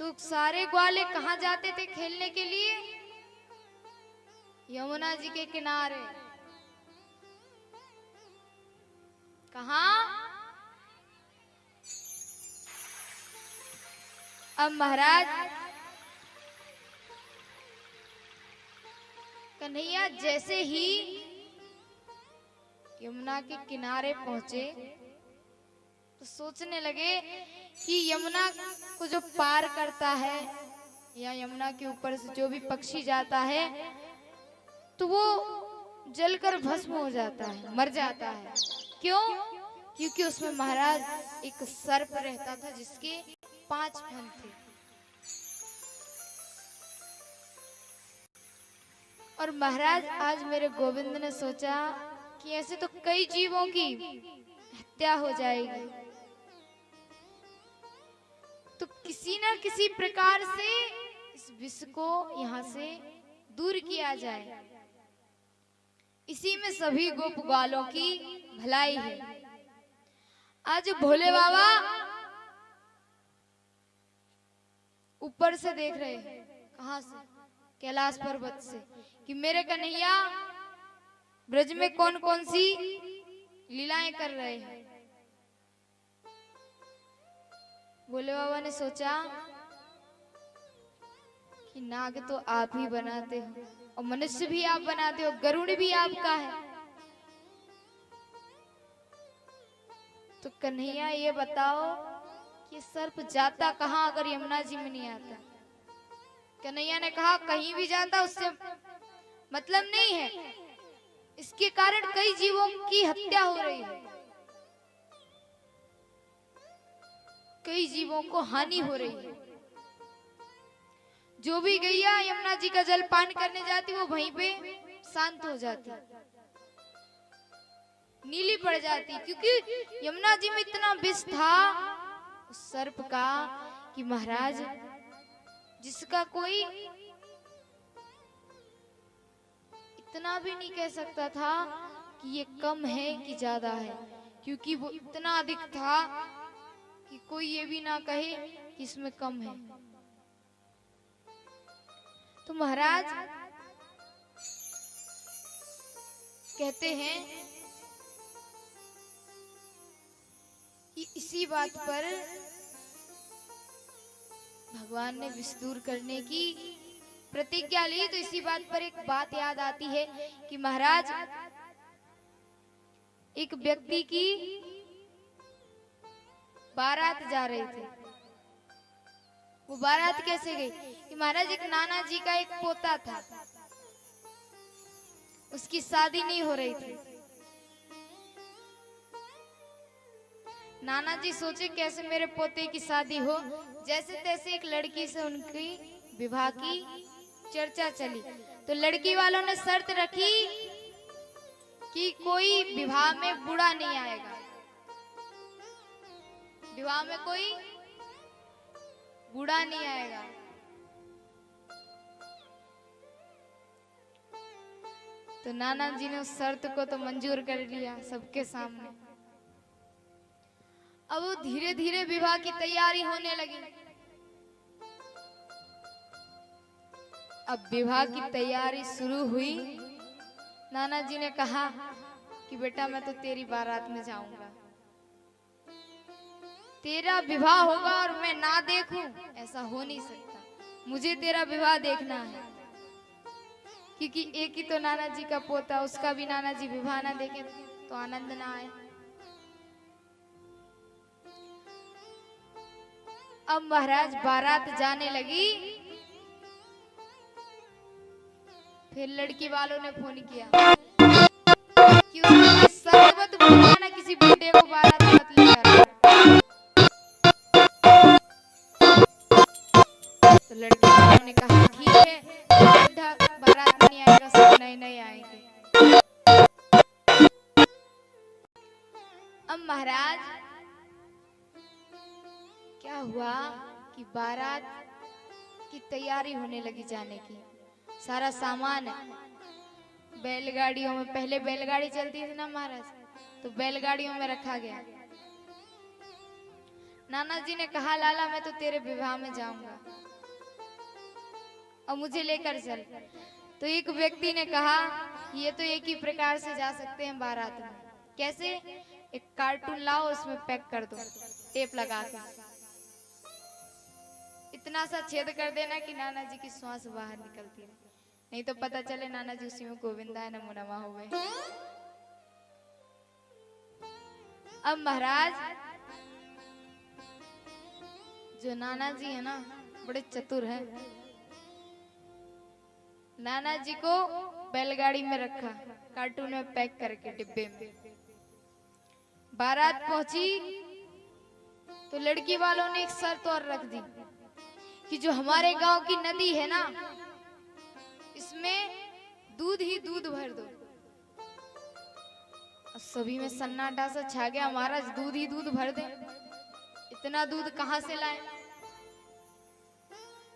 तो सारे ग्वाले कहाँ जाते थे खेलने के लिए? यमुना जी के किनारे। कहाँ? अब महाराज कन्हैया जैसे ही यमुना के किनारे पहुंचे तो सोचने लगे कि यमुना को जो पार करता है या यमुना के ऊपर से जो भी पक्षी जाता है तो वो जलकर भस्म हो जाता है, मर जाता है। क्यों? क्योंकि उसमें महाराज एक सर्प रहता था जिसके 5 फन थे। और महाराज आज मेरे गोविंद ने सोचा कि ऐसे तो कई जीवों की हत्या हो जाएगी, तो किसी न किसी प्रकार से इस विष को यहाँ से दूर किया जाए। इसी में सभी गोप ग्वालों की भलाई है। आज भोले बाबा ऊपर से देख रहे हैं, कहां से? कैलाश पर्वत से, कि मेरे कन्हैया ब्रज में कौन कौन सी लीलाएं कर रहे हैं। भोले बाबा ने सोचा कि नाग तो आप ही बनाते हो और मनुष्य भी आप बनाते हो, गरुड़ भी आपका है, तो कन्हैया ये बताओ कि सर्प जाता कहाँ अगर यमुना जी में नहीं आता? कन्हैया ने कहा कहीं भी जाता उससे मतलब नहीं है, इसके कारण कई जीवों की हत्या हो रही है, कई जीवों को हानि हो रही है। जो भी गैया यमुना जी का जल पान करने जाती वो वहीं पे शांत हो जाती, नीली पड़ जाती, क्योंकि यमुना जी में इतना विष था उस सर्प का कि महाराज जिसका कोई इतना भी नहीं कह सकता था कि ये कम है कि ज्यादा है, क्योंकि वो इतना अधिक था कि कोई ये भी ना कहे कि इसमें कम है। तो महाराज कहते हैं कि इसी बात पर भगवान ने विष दूर करने की प्रतिज्ञा ली। तो इसी बात पर एक बात याद आती है कि महाराज एक व्यक्ति की बारात जा रहे थे। वो बारात कैसे गई कि महाराज एक नाना जी का एक पोता था, उसकी शादी नहीं हो रही थी। नाना जी सोचे कैसे मेरे पोते की शादी हो, जैसे तैसे एक लड़की से उनकी विवाह की चर्चा चली। तो लड़की वालों ने शर्त रखी कि कोई विवाह में बूढ़ा नहीं आएगा, विवाह में कोई बूढ़ा नहीं आएगा। तो नाना जी ने उस शर्त को तो मंजूर कर लिया सबके सामने। अब वो धीरे धीरे विवाह की तैयारी होने लगी। अब विवाह की तैयारी शुरू हुई। नाना जी ने कहा कि बेटा मैं तो तेरी बारात में जाऊंगा, तेरा विवाह होगा और मैं ना देखूं ऐसा हो नहीं सकता, मुझे तेरा विवाह देखना है। क्योंकि एक ही तो नाना जी का पोता, उसका भी नाना जी विवाह ना देखे तो आनंद ना आए। अब महाराज बारात जाने लगी। फिर लड़की वालों ने फोन किया कि सर्वत ना किसी बूढ़े को बारात मत लेकर। तो लड़की वालों ने कहा ठीक है, बूढ़ा बारात में नहीं आएगा, सब नए नए आएंगे। अब महाराज क्या हुआ कि बारात की तैयारी होने लगी जाने की। सारा सामान बैलगाड़ियों में, पहले बैलगाड़ी चलती थी ना महाराज, तो बैलगाड़ियों में रखा गया। नाना जी ने कहा लाला मैं तो तेरे विवाह में जाऊंगा और मुझे लेकर चल। तो एक व्यक्ति ने कहा ये तो एक ही प्रकार से जा सकते हैं बारात में। कैसे? एक कार्टून लाओ, उसमें पैक कर दो टेप लगा के, इतना सा छेद कर देना कि नाना जी की श्वास बाहर निकलती रहे, नहीं तो पता चले नाना जी उसी में गोविंदा है नमो नमः हो गए। अब महाराज जो नाना जी है ना बड़े चतुर है। नाना जी को बैलगाड़ी में रखा, कार्टून में पैक करके डिब्बे में। बारात पहुंची तो लड़की वालों ने एक शर्त और रख दी कि जो हमारे गांव की नदी है ना इसमें दूध ही दूध भर दो। सभी में सन्नाटा सा छा गया, महाराज दूध ही दूध भर दे, इतना दूध कहां से लाए?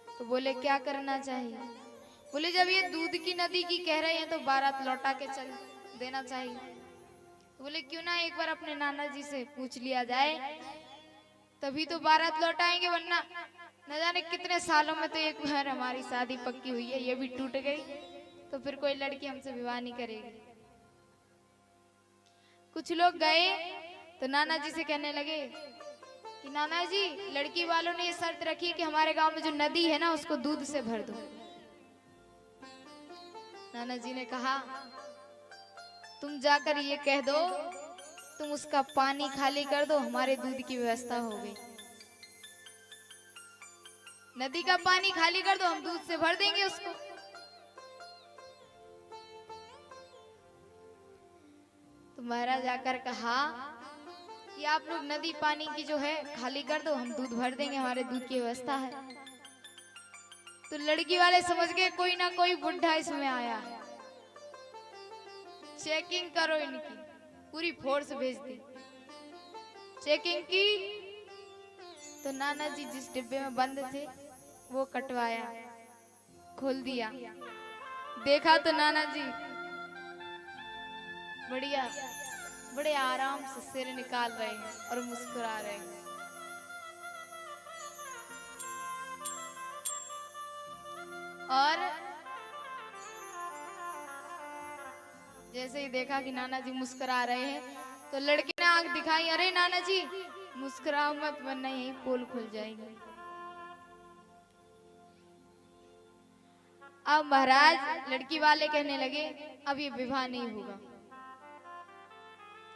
तो बोले क्या करना चाहिए? बोले जब ये दूध की नदी की कह रहे हैं तो बारात लौटा के चल देना चाहिए। तो बोले क्यों ना एक बार अपने नाना जी से पूछ लिया जाए, तभी तो बारात लौटाएंगे, वरना न जाने कितने सालों में तो एक बार हमारी शादी पक्की हुई है ये भी टूट गई, तो फिर कोई लड़की हमसे विवाह नहीं करेगी। कुछ लोग गए तो नाना जी से कहने लगे कि नाना जी लड़की वालों ने ये शर्त रखी कि हमारे गांव में जो नदी है ना उसको दूध से भर दो। नाना जी ने कहा तुम जाकर ये कह दो तुम उसका पानी खाली कर दो, हमारे दूध की व्यवस्था हो गई। नदी का पानी खाली कर दो, हम दूध से भर देंगे उसको। तो महाराज आकर कहा कि आप लोग नदी पानी की जो है खाली कर दो, हम दूध भर देंगे, हमारे दूध की व्यवस्था है। तो लड़की वाले समझ गए कोई ना कोई बुढ़ा इसमें आया है, चेकिंग करो इनकी। पूरी फोर्स भेज दी, चेकिंग की तो नाना जी जिस डिब्बे में बंद थे वो कटवाया, खोल दिया, देखा तो नाना जी बढ़िया बड़े आराम से सिर निकाल रहे हैं और मुस्कुरा रहे हैं। और जैसे ही देखा कि नाना जी मुस्कुरा रहे हैं तो लड़के ने आंख दिखाई, अरे नाना जी मुस्कुराओ मत वरना यही पोल खुल जाएगी। अब महाराज लड़की वाले कहने लगे अब ये विवाह नहीं होगा।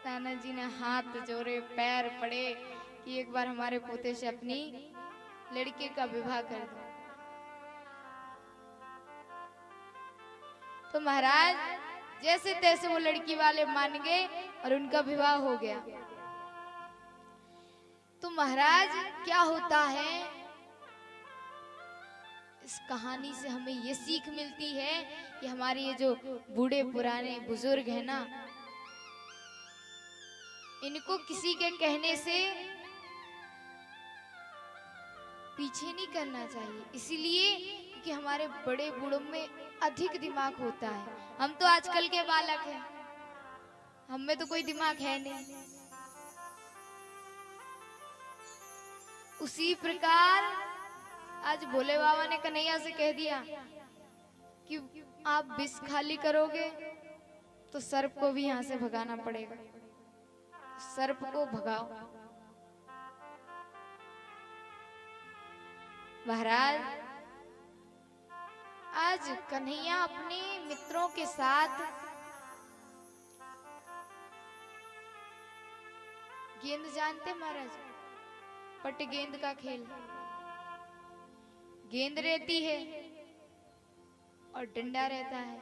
नाना जी ने हाथ जोड़े, पैर पड़े कि एक बार हमारे पोते से अपनी लड़के का विवाह कर दो। तो महाराज जैसे तैसे वो लड़की वाले मान गए और उनका विवाह हो गया। तो महाराज क्या होता है, इस कहानी से हमें ये सीख मिलती है कि हमारे ये जो बूढ़े पुराने बुजुर्ग हैं ना, इनको किसी के कहने से पीछे नहीं करना चाहिए, इसीलिए क्योंकि हमारे बड़े बूढ़ों में अधिक दिमाग होता है। हम तो आजकल के बालक हैं, हम में तो कोई दिमाग है नहीं। उसी प्रकार आज भोले बाबा ने कन्हैया से कह दिया कि आप विष खाली करोगे तो सर्प को भी यहां से भगाना पड़ेगा, सर्प को भगाओ। महाराज आज कन्हैया अपने मित्रों के साथ गेंद जानते महाराज, पट गेंद का खेल, गेंद रहती है और डंडा रहता है,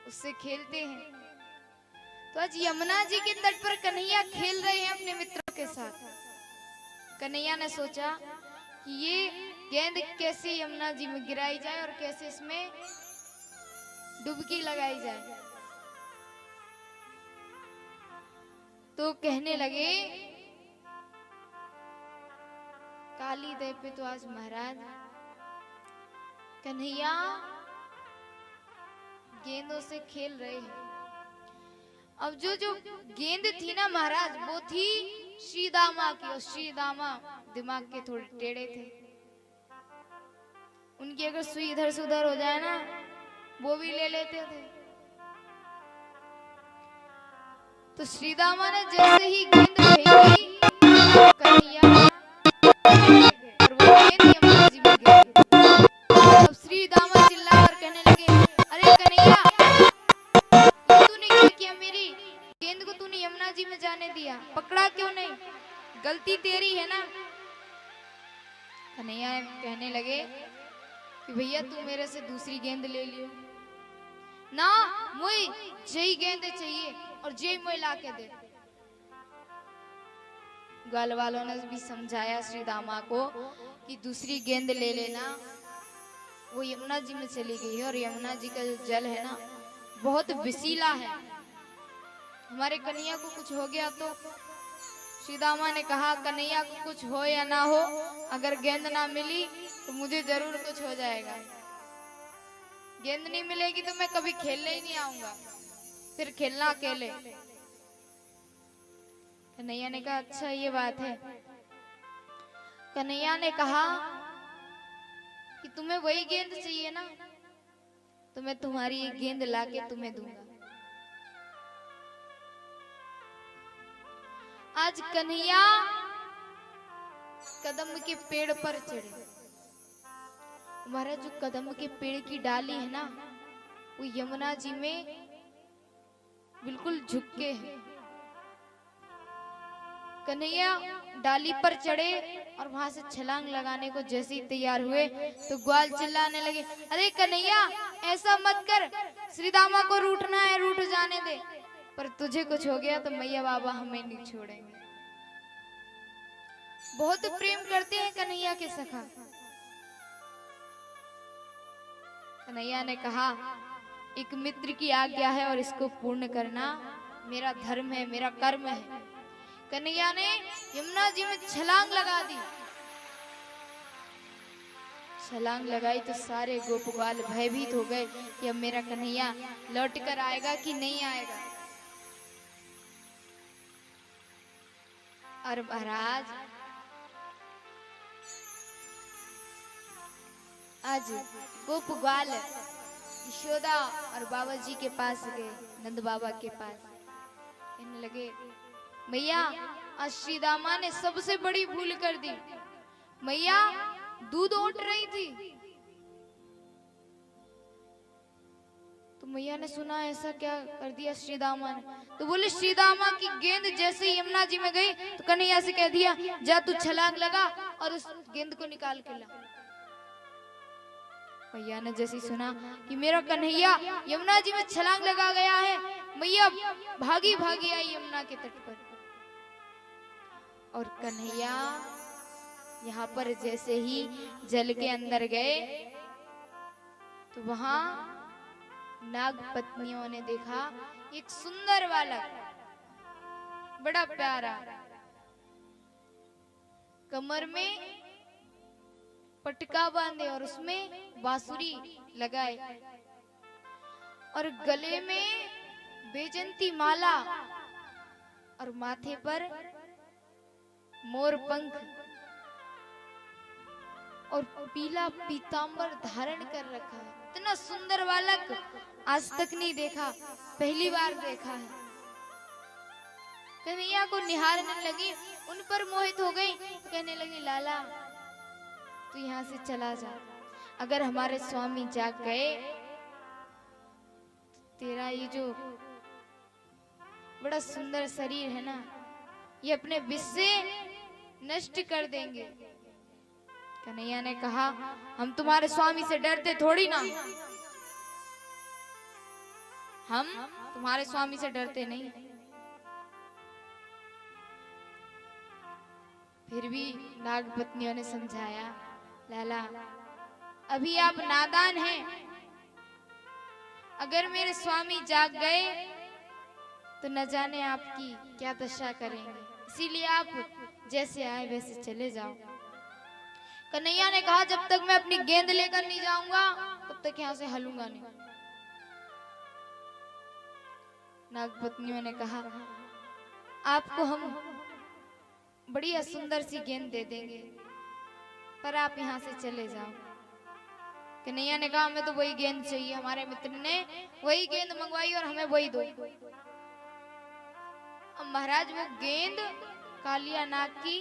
उससे खेलते हैं। तो आज यमुना जी के तट पर कन्हैया खेल रहे हैं अपने मित्रों के साथ। कन्हैया ने सोचा कि ये गेंद कैसे यमुना जी में गिराई जाए और कैसे इसमें डुबकी लगाई जाए। तो कहने लगे काली दे पे तो आज महाराज कन्हैया गेंदों से खेल रहे हैं। अब जो जो गेंद थी ना महाराज वो थी श्रीदामा की, और श्रीदामा दिमाग के थोड़े टेढ़े थे, उनकी अगर सुई इधर से उधर हो जाए ना वो भी ले लेते थे। तो श्रीदामा ने जैसे ही गेंद फेंकी कन्हैया और वो गेंद यमुना जी में गिरी। अब श्रीदामा चिल्लाकर कहने लगे, अरे कन्हैया, ये तूने क्या किया? मेरी गेंद को तूने यमुना जी में जाने दिया, पकड़ा क्यों नहीं? गलती तेरी है ना। कन्हैया कहने लगे कि भैया तू मेरे से दूसरी गेंद ले लियो ना, मुझे जई गेंद चाहिए और जई मुझे ला के दे। ग्वाल वालों ने भी समझाया श्रीदामा को कि दूसरी गेंद ले लेना। वो यमुना जी में चली गई और यमुना जी का जो जल है ना बहुत विशीला है, हमारे कन्हैया को कुछ हो गया तो। श्रीदामा ने कहा, कन्हैया को कुछ हो या ना हो, अगर गेंद ना मिली तो मुझे जरूर कुछ हो जाएगा। गेंद नहीं मिलेगी तो मैं कभी खेलने ही नहीं आऊंगा, फिर खेलना अकेले। कन्हैया ने कहा, अच्छा ये बात है। कन्हैया ने कहा कि तुम्हें वही गेंद चाहिए ना, तो मैं तुम्हारी एक गेंद लाके तुम्हें दूंगा। आज कन्हैया कदम के पेड़ पर चढ़े। हमारा जो कदम के पेड़ की डाली है ना वो यमुना जी में बिल्कुल झुक के है। कन्हैया डाली पर चढ़े और वहां से छलांग लगाने को जैसे ही तैयार हुए तो ग्वाल चिल्लाने लगे, अरे कन्हैया ऐसा मत कर, श्रीदामा को रूठना है रूठ जाने दे, पर तुझे कुछ हो गया तो मैया बाबा हमें नहीं छोड़ेंगे। बहुत प्रेम करते हैं कन्हैया के सखा। कन्हैया ने कहा, एक मित्र की आज्ञा है और इसको पूर्ण करना मेरा धर्म है, मेरा कर्म है। कन्हैया ने यमुना जी में छलांग लगा दी। छलांग लगाई तो सारे गोपबाल भयभीत हो गए कि अब मेरा कन्हैया लौट कर आएगा कि नहीं आएगा। और महाराज आज गोपबाल यशोदा और बाबा जी के पास गए, नंद बाबा के पास। कहने लगे, मैया आज श्रीदामा ने सबसे बड़ी भूल कर दी। मैया दूध ओट रही थी तो मैया ने सुना ऐसा क्या कर दिया श्रीदामा ने। तो बोले, श्रीदामा की गेंद जैसे ही यमुना जी में गई तो कन्हैया से कह दिया, जा तू छलांग लगा और उस गेंद को निकाल के ला। मैया ने जैसे सुना कि मेरा कन्हैया यमुना जी में छलांग लगा गया है, मैया भागी भागी आई यमुना के तट पर। और कन्हैया यहाँ पर जैसे ही जल के अंदर गए तो वहां नाग पत्नियों ने देखा एक सुंदर बालक, बड़ा प्यारा, कमर में पटका बांधे और उसमें बांसुरी लगाए और गले में बेजंती माला और माथे पर मोर पंख और पीला पीतांबर धारण कर रखा है। इतना सुंदर बालक आज तक नहीं देखा, पहली बार देखा है। कन्हैया को निहारने लगी, उन पर मोहित हो गई। कहने लगी, लाला तू यहाँ से चला जा, अगर हमारे स्वामी जाग गए तो तेरा ये जो बड़ा सुंदर शरीर है ना ये अपने विष से नष्ट कर देंगे। कन्हैया ने कहा, हम तुम्हारे स्वामी से डरते थोड़ी ना, हम तुम्हारे स्वामी से डरते नहीं। फिर भी नाग पत्नियों ने समझाया, लाला अभी आप नादान हैं, अगर मेरे स्वामी जाग गए तो न जाने आपकी क्या दशा करेंगे, इसीलिए आप जैसे आए वैसे चले जाओ। कन्हैया ने कहा, जब तक मैं अपनी गेंद लेकर नहीं जाऊंगा तब तक यहाँ से हलूंगा नहीं। नागपत्नियों ने कहा, आपको हम बढ़िया सुंदर सी गेंद दे देंगे, पर आप यहाँ से चले जाओ। कन्हैया ने कहा हमें तो वही गेंद चाहिए, हमारे मित्र ने वही गेंद मंगवाई और हमें वही दो। अब महाराज वो गेंद कालिया नाग की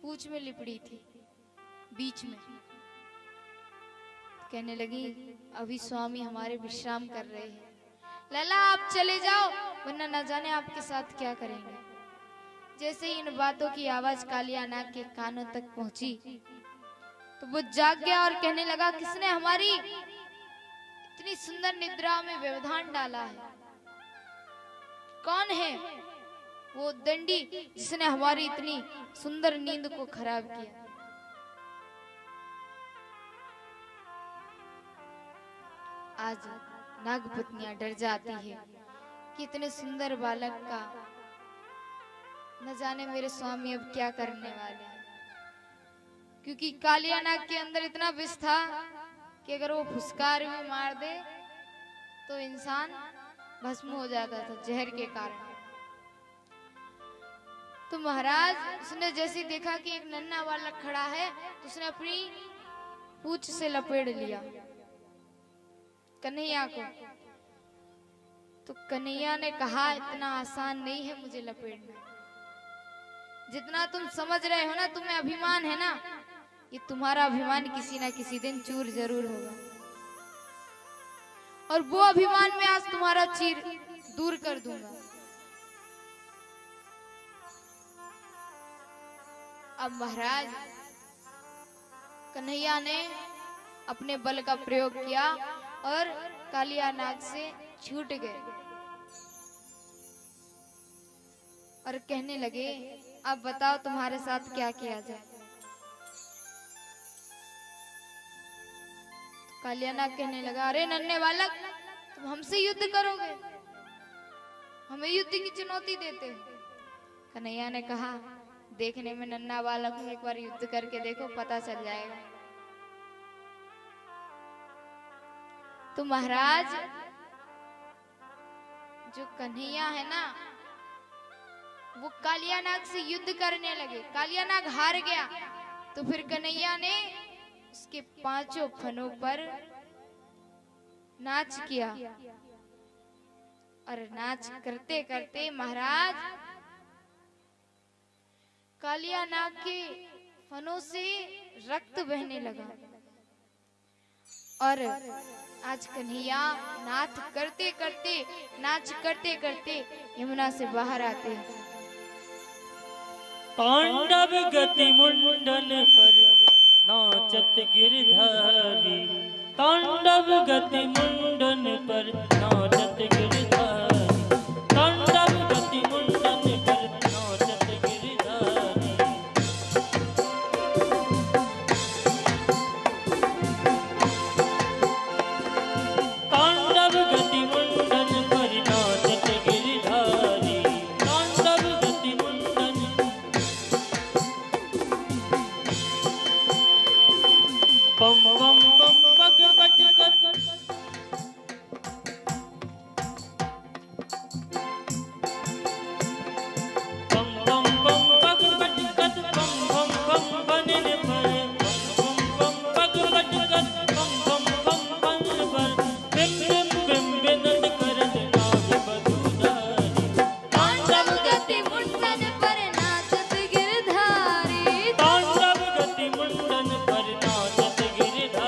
पूंछ में लिपड़ी थी बीच में। कहने लगी अभी स्वामी हमारे विश्राम कर रहे हैं, लैला आप चले जाओ वरना न जाने आपके साथ क्या करेंगे। जैसे ही इन बातों की आवाज कालिया नाग के कानों तक पहुंची तो वो जाग गया और कहने लगा किसने हमारी इतनी सुंदर निद्रा में व्यवधान डाला है? कौन है वो दंडी जिसने हमारी इतनी सुंदर नींद को खराब किया? आज नागपत्नियां डर जाती है कि इतने सुंदर बालक का न जाने मेरे स्वामी अब क्या करने वाले हैं, क्योंकि कालिया नाग के अंदर इतना विष था कि अगर वो फुसकार भी मार दे तो इंसान भस्म हो जाता था जहर के कारण। तो महाराज उसने जैसे देखा कि एक नन्हा बालक खड़ा है तो उसने अपनी पूंछ से लपेट लिया कन्हैया को। तो कन्हैया ने कहा इतना आसान नहीं है मुझे लपेटना, जितना तुम समझ रहे हो ना, तुम्हें अभिमान है ना, ये तुम्हारा अभिमान किसी ना किसी दिन चूर जरूर होगा, और वो अभिमान में आज तुम्हारा चीर दूर कर दूंगा। अब महाराज कन्हैया ने अपने बल का प्रयोग किया और कालिया नाग से छूट गए और कहने लगे अब बताओ तुम्हारे साथ क्या किया जाए। तो कालिया नाग कहने लगा अरे नन्हे बालक तुम हमसे युद्ध करोगे, हमें युद्ध की चुनौती देते हो। कन्हैया ने कहा देखने में नन्हा बालक हूं, एक बार युद्ध करके देखो पता चल जाएगा। तो महाराज जो कन्हैया है ना वो कालिया नाग से युद्ध करने लगे। कालिया नाग हार गया तो फिर कन्हैया ने उसके पांचों फनों पर नाच किया और नाच करते करते महाराज कालिया नाग के फनों से रक्त बहने लगा और आज कन्हैया नाच करते करते यमुना से बाहर आते हैं। तांडव गति मुंडन पर नाचत गिरधारी, तांडव गति मुंडन पर नाचत गिरधारी, तांडव गति मुंडन पर नाचत गिरधारी। तांडव गति मुंडन पर नाचत गिरधारी, तांडव गति मुंडन पम पम पम पग पटकत पम पम पम पग पटकत पम पम पम बनन पर पम पम पग पटकत पम पम पम बन पर बिम बिम बिम बिनद करत नाग बधुधारी। तांडव गति मुंडन पर नाचत गिरधारी, तांडव गति मुंडन पर नाचत गिरधारी।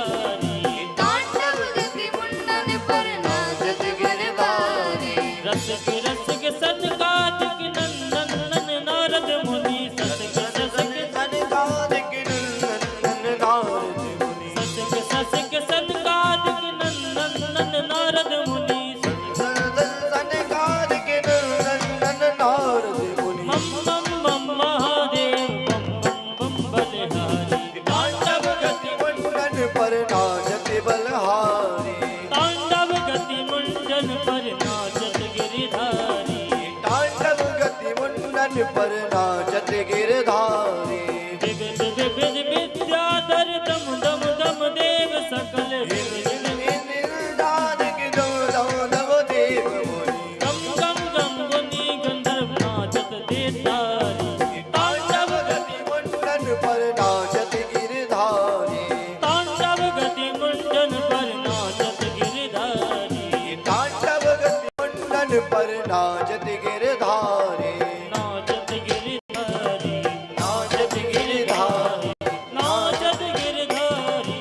बन पर नाचत गिरधारी, नाचत गिरधारी, नाचत गिरधारी, नाचत गिरधारी।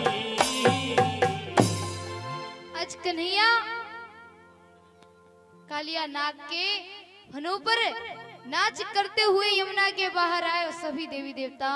आज कन्हैया कालिया नाग के फनों पर नाच करते हुए यमुना के बाहर आए और सभी देवी देवता